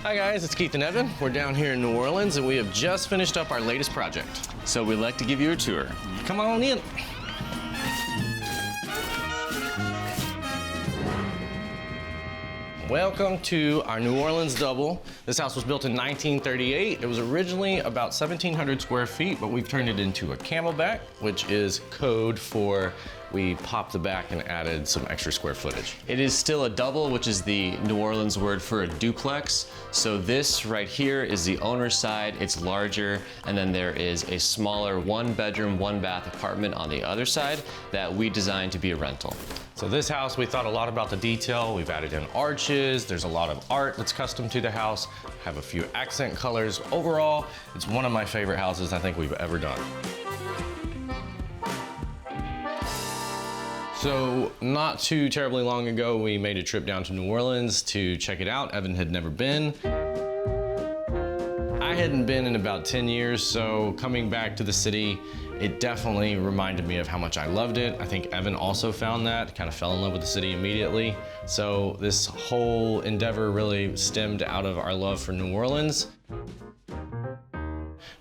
Hi guys, it's Keith and Evan. We're down here in New Orleans and we have just finished up our latest project. So we'd like to give you a tour. Come on in. Welcome to our New Orleans double. This house was built in 1938. It was originally about 1,700 square feet, but we've turned it into a Camelback, which is code for we popped the back and added some extra square footage. It is still a double, which is the New Orleans word for a duplex. So this right here is the owner's side. It's larger, and then there is a smaller 1-bedroom, 1-bath apartment on the other side that we designed to be a rental. So this house, we thought a lot about the detail. We've added in arches. There's a lot of art that's custom to the house. Have a few accent colors. Overall, it's one of my favorite houses I think we've ever done. So not too terribly long ago, we made a trip down to New Orleans to check it out. Evan had never been. I hadn't been in about 10 years, so coming back to the city, it definitely reminded me of how much I loved it. I think Evan also found that, kind of fell in love with the city immediately. So this whole endeavor really stemmed out of our love for New Orleans.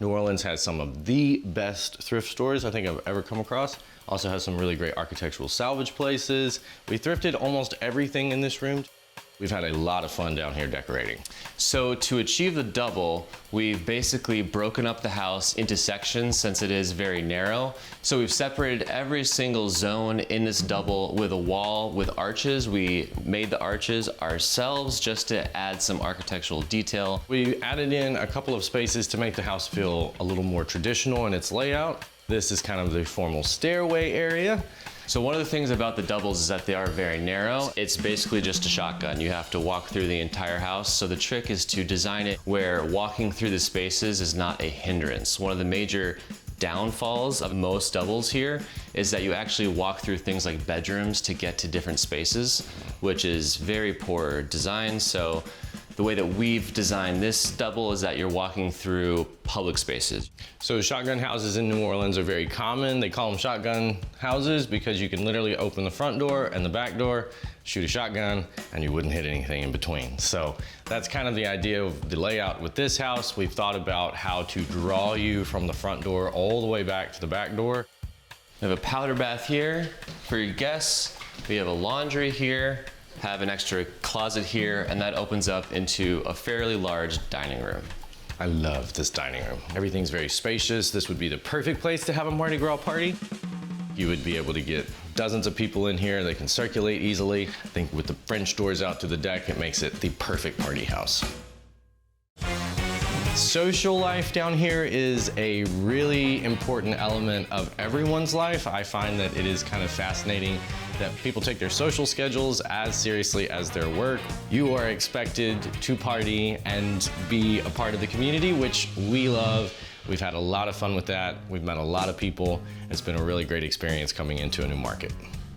New Orleans has some of the best thrift stores I think I've ever come across. Also has some really great architectural salvage places. We thrifted almost everything in this room. We've had a lot of fun down here decorating. So to achieve the double, we've basically broken up the house into sections since it is very narrow. So we've separated every single zone in this double with a wall with arches. We made the arches ourselves just to add some architectural detail. We added in a couple of spaces to make the house feel a little more traditional in its layout. This is kind of the formal stairway area. So one of the things about the doubles is that they are very narrow. It's basically just a shotgun. You have to walk through the entire house. So the trick is to design it where walking through the spaces is not a hindrance. One of the major downfalls of most doubles here is that you actually walk through things like bedrooms to get to different spaces, which is very poor design. So the way that we've designed this double is that you're walking through public spaces. So shotgun houses in New Orleans are very common. They call them shotgun houses because you can literally open the front door and the back door, shoot a shotgun, and you wouldn't hit anything in between. So that's kind of the idea of the layout with this house. We've thought about how to draw you from the front door all the way back to the back door. We have a powder bath here for your guests. We have a laundry here. Have an extra closet here, and that opens up into a fairly large dining room. I love this dining room. Everything's very spacious. This would be the perfect place to have a Mardi Gras party. You would be able to get dozens of people in here. They can circulate easily. I think with the French doors out to the deck, it makes it the perfect party house. Social life down here is a really important element of everyone's life. I find that it is kind of fascinating that people take their social schedules as seriously as their work. You are expected to party and be a part of the community, which we love. We've had a lot of fun with that. We've met a lot of people. It's been a really great experience coming into a new market.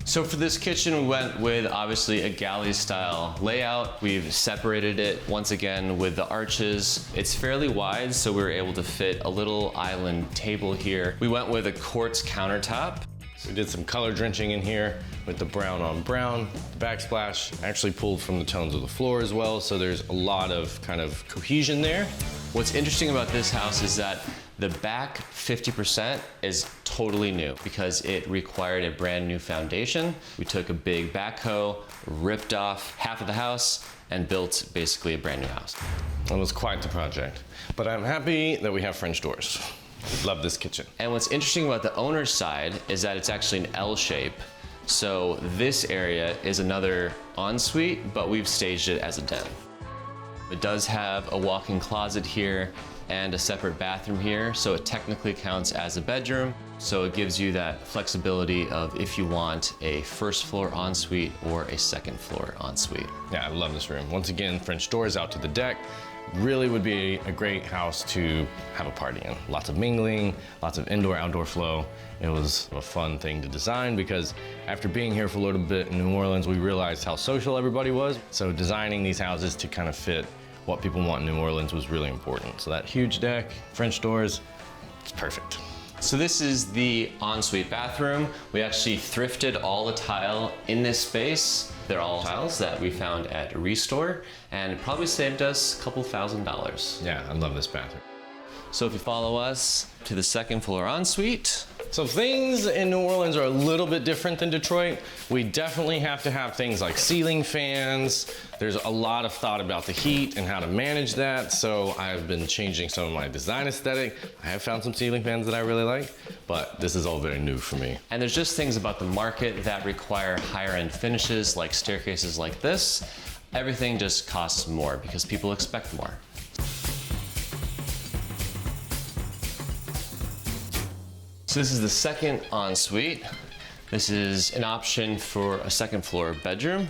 So for this kitchen, we went with obviously a galley style layout. We've separated it once again with the arches. It's fairly wide, so we were able to fit a little island table here. We went with a quartz countertop. We did some color drenching in here with the brown on brown. The backsplash actually pulled from the tones of the floor as well, so there's a lot of kind of cohesion there. What's interesting about this house is that the back 50% is totally new because it required a brand new foundation. We took a big backhoe, ripped off half of the house, and built basically a brand new house. It was quite the project, but I'm happy that we have French doors. Love this kitchen. And what's interesting about the owner's side is that it's actually an L shape. So this area is another ensuite, but we've staged it as a den. It does have a walk-in closet here and a separate bathroom here, so it technically counts as a bedroom. So it gives you that flexibility of if you want a first floor ensuite or a second floor ensuite. Yeah, I love this room. Once again, French doors out to the deck. Really would be a great house to have a party in. Lots of mingling, lots of indoor-outdoor flow. It was a fun thing to design because after being here for a little bit in New Orleans, we realized how social everybody was. So designing these houses to kind of fit what people want in New Orleans was really important. So that huge deck, French doors, it's perfect. So this is the ensuite bathroom. We actually thrifted all the tile in this space. They're all tiles that we found at Restore, and it probably saved us a couple $1,000s. Yeah, I love this bathroom. So if you follow us to the second floor ensuite. So things in New Orleans are a little bit different than Detroit. We definitely have to have things like ceiling fans. There's a lot of thought about the heat and how to manage that. So I've been changing some of my design aesthetic. I have found some ceiling fans that I really like, but this is all very new for me. And there's just things about the market that require higher end finishes, like staircases like this. Everything just costs more because people expect more. So this is the second ensuite. This is an option for a second floor bedroom.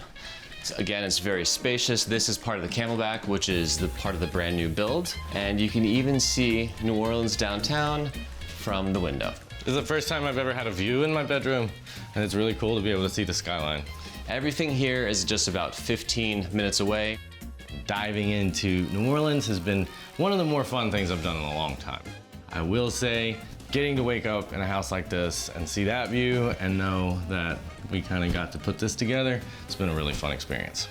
Again, it's very spacious. This is part of the Camelback, which is the part of the brand new build. And you can even see New Orleans downtown from the window. This is the first time I've ever had a view in my bedroom, and it's really cool to be able to see the skyline. Everything here is just about 15 minutes away. Diving into New Orleans has been one of the more fun things I've done in a long time. I will say, getting to wake up in a house like this and see that view and know that we kind of got to put this together, it's been a really fun experience.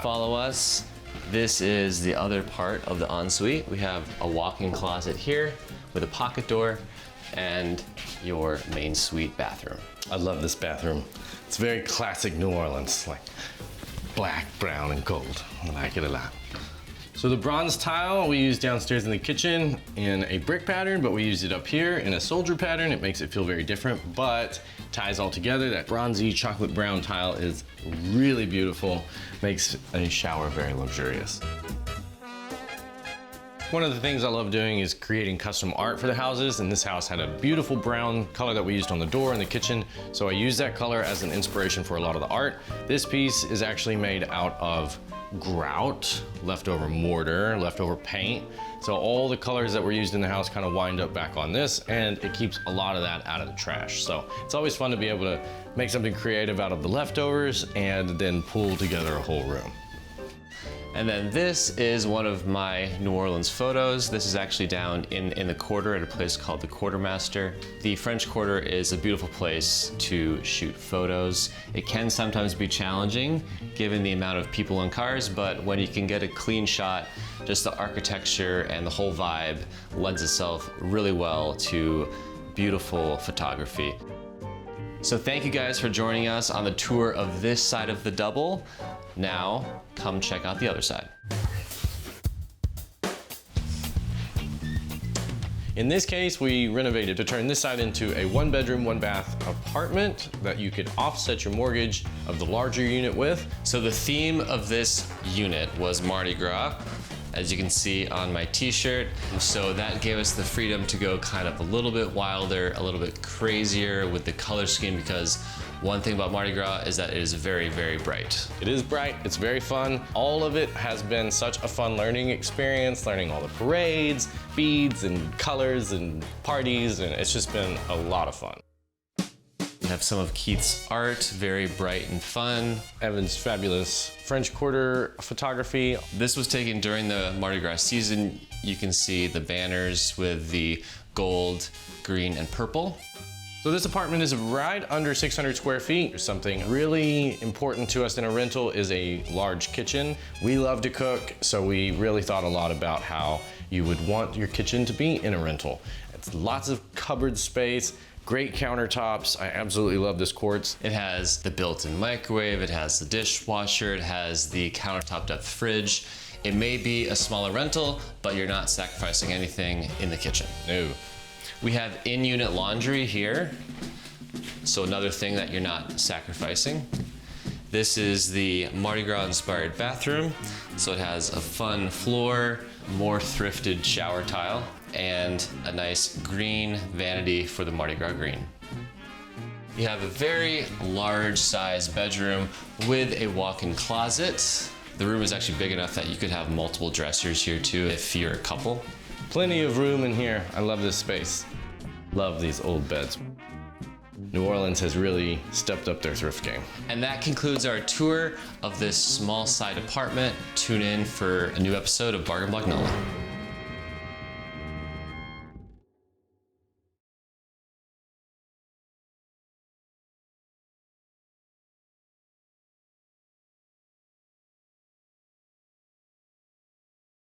Follow us. This is the other part of the ensuite. We have a walk-in closet here with a pocket door and your main suite bathroom. I love this bathroom. It's very classic New Orleans, like black, brown, and gold. I like it a lot. So the bronze tile we used downstairs in the kitchen in a brick pattern, but we used it up here in a soldier pattern. It makes it feel very different, but ties all together. That bronzy chocolate brown tile is really beautiful. Makes a shower very luxurious. One of the things I love doing is creating custom art for the houses, and this house had a beautiful brown color that we used on the door in the kitchen, so I used that color as an inspiration for a lot of the art. This piece is actually made out of grout, leftover mortar, leftover paint. So all the colors that were used in the house kind of wind up back on this, and it keeps a lot of that out of the trash. So it's always fun to be able to make something creative out of the leftovers and then pull together a whole room. And then this is one of my New Orleans photos. This is actually down in the Quarter at a place called the Quartermaster. The French Quarter is a beautiful place to shoot photos. It can sometimes be challenging given the amount of people and cars, but when you can get a clean shot, just the architecture and the whole vibe lends itself really well to beautiful photography. So thank you guys for joining us on the tour of this side of the double. Now, come check out the other side. In this case, we renovated to turn this side into a 1-bedroom, 1-bath apartment that you could offset your mortgage of the larger unit with. So the theme of this unit was Mardi Gras, as you can see on my t-shirt. So that gave us the freedom to go kind of a little bit wilder, a little bit crazier with the color scheme, because one thing about Mardi Gras is that it is very, very bright. It is bright, it's very fun. All of it has been such a fun learning experience, learning all the parades, beads, and colors, and parties, and it's just been a lot of fun. We have some of Keith's art, very bright and fun. Evan's fabulous French Quarter photography. This was taken during the Mardi Gras season. You can see the banners with the gold, green, and purple. So this apartment is right under 600 square feet. Something really important to us in a rental is a large kitchen. We love to cook, so we really thought a lot about how you would want your kitchen to be in a rental. It's lots of cupboard space, great countertops. I absolutely love this quartz. It has the built-in microwave, it has the dishwasher, it has the countertop depth fridge. It may be a smaller rental, but you're not sacrificing anything in the kitchen. No. We have in-unit laundry here, so another thing that you're not sacrificing. This is the Mardi Gras inspired bathroom, so it has a fun floor, more thrifted shower tile, and a nice green vanity for the Mardi Gras green. You have a very large size bedroom with a walk-in closet. The room is actually big enough that you could have multiple dressers here too if you're a couple. Plenty of room in here. I love this space. Love these old beds. New Orleans has really stepped up their thrift game. And that concludes our tour of this small side apartment. Tune in for a new episode of Bargain Block NOLA.